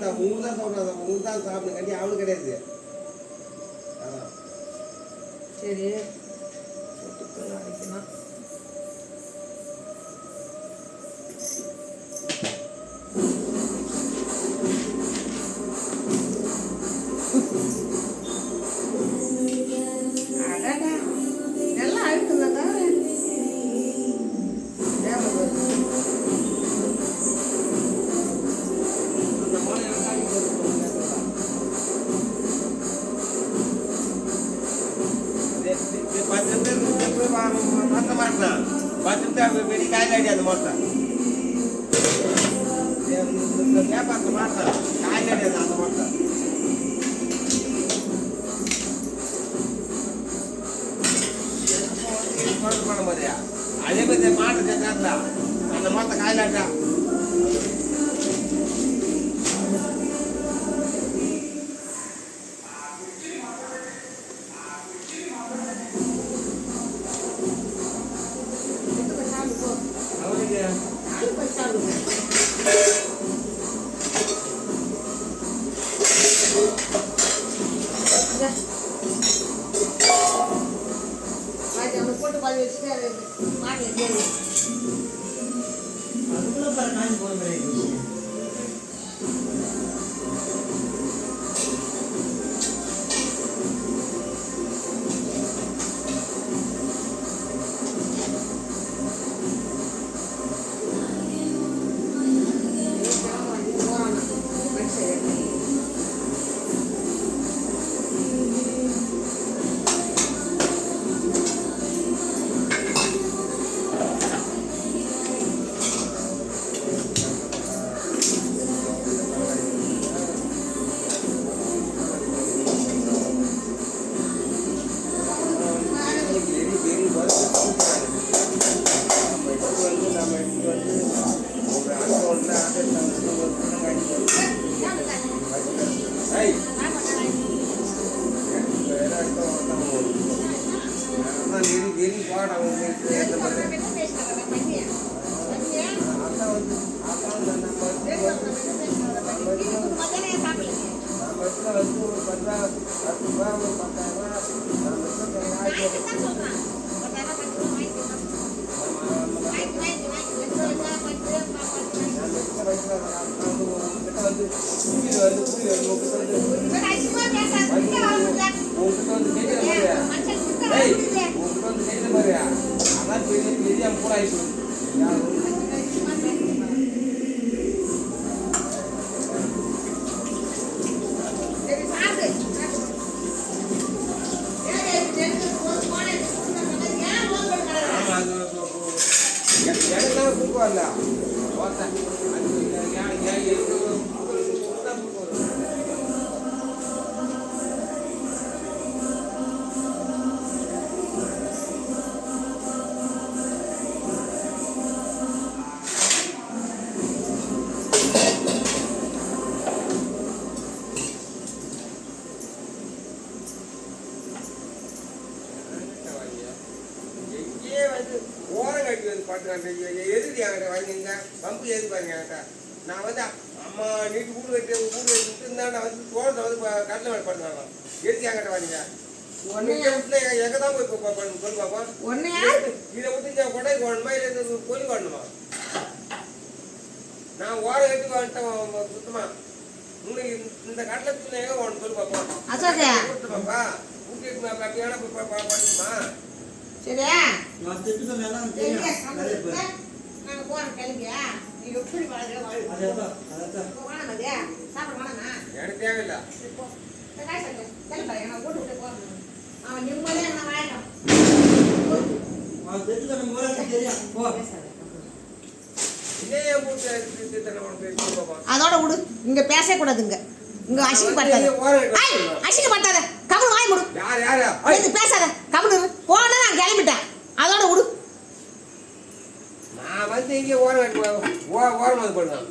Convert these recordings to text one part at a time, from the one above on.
தான் உங்களுக்கு தான் சொல்கிறேன், உங்களுக்கு தான் சாப்பிடுங்க கட்டி அவனுக்கு கிடையாது. சரி போட்டுக்கலாம் அடிக்கணும். பெரிய காயில் அடி அந்த மொத்தம் கேப்பாக்க மாட்டேன் காயில் அடி அந்த மொத்தம் பண்ணும்போது அதே மாதிரி மாட்டு சேர்த்தா அந்த மொத்தம் காயில் ஆட்டா போட்டு பாதி வச்சுட்டு அது மாட்டில் கேள்வி அதுக்குள்ள பாரு நான் போகிறேன். எதிரி என்கிட்ட வாங்கிங்க பம்பு எது பாருங்க என்கிட்ட நான் வந்து அம்மா நீட்டு ஊடு வெட்டு இருந்தா நான் வந்து தோட்டத்தை வந்து கடலை வேலை பண்ணுவாங்க எதுக்கு என்கிட்ட வாங்கிங்க எங்க தான் போய் சொல்லு பாப்போம் இதை விட்டு கொண்டை போடணுமா இல்லை பொலி பண்ணணுமா நான் ஓரம் எடுத்து வந்துட்டேன் சுத்தமா உங்களுக்கு இந்த கடலை தூள் எங்க ஒன்று சொல்லு பாப்போம் பாப்பா ஊட்டி அப்படியான படிக்குமா சரியா நான் திட்டுக்கு மேல நாங்க போறோம் கிளம்பியா நீ எப்படி வாழற அதான் வாணாதே சாப்பிட வாணா எனக்கு தேவை இல்ல போ காய் சாப்பிடு கிளம்பு நான் ஓட்டு விட்டு போறேன் அவன் நிம்மதியா நான் வாழணும் நான் திட்டுக்கு நம்ம போறது சரியா போ இதே போட்டு திட்டன உனக்கு பாப்பா அதோட விடு இங்க பேசவே கூடாதுங்க இங்க அசிங்கப்படுத்தாத அசிங்கப்படுத்தாத கம்முனு வாய் மூடு யார் இது பேசாத கம்முனு போனா நான் கிளம்பிட்டேன் அதோட விடு நான் வந்து இங்கே ஓரம் அது பண்ணுவேன்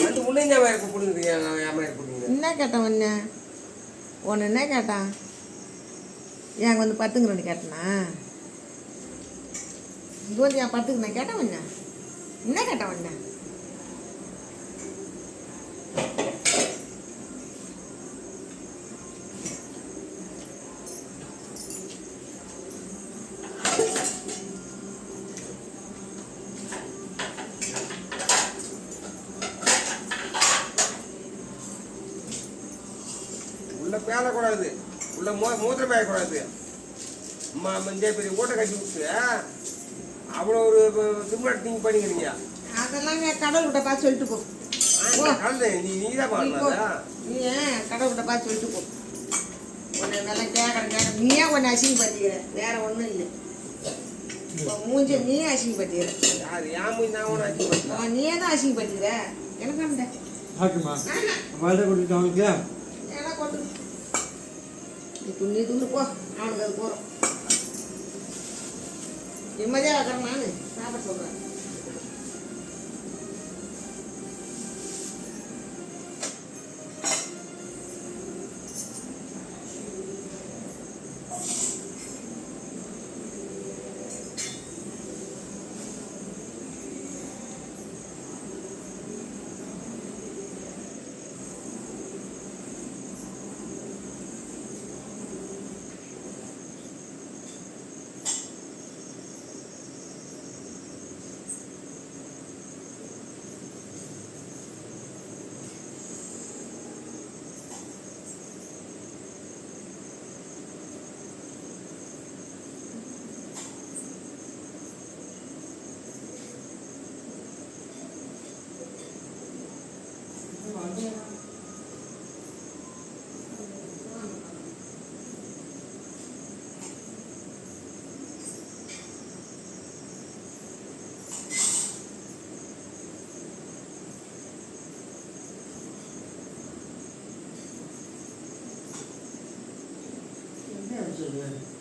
வந்து முன்னே ஞாபகம் பிடிங்க ஞாபகம் பிடிங்க என்ன கேட்டான் ஒன்று ஒன்று என்ன கேட்டான் ஏங்க வந்து பத்துங்க ரெண்டு கேட்டனா இது வந்து என் பத்துக்கு நான் கேட்டேன் ஒன்று என்ன கேட்டான் ஒன்று உள்ள பேசக்கூடாது, உள்ள மூத்திரம் பேசக்கூடாது. இந்த பெரிய ஓட்டை கட்டி விட்டு அவ்வளோ ஒரு திருமணம் நீங்கள் பண்ணிக்கிறீங்க. அதெல்லாம் கடவுள்கிட்ட பார்த்து சொல்லிட்டு போ. கலந்து நீ தான் பண்ணலாம். நீ கடவுள்கிட்ட பார்த்து சொல்லிட்டு போ. உன்னை நல்லா கேட்குறேன் நீ ஏன் ஒன்று அசிங்கப்படுத்திக்கிற, வேற ஒன்றும் இல்லை. மூஞ்ச நீ அசிங்கப்படுத்திக்கிற. யார் ஏன் மூஞ்சி நான் ஒன்று அசிங்கப்படுத்த? நீயே தான் அசிங்கப்படுத்திக்கிற. எனக்கு அந்த ஆக்குமா வாழ்க்கை கொடுத்துட்டு அவனுக்கு ஏன்னா கொண்டு நீ துண்டு போ, அவனுக்கு அது போகிறோம். நிம்மதியாக இருக்கிறேன், நான் சாப்பிட சொல்கிறேன். சொல்லுவேன்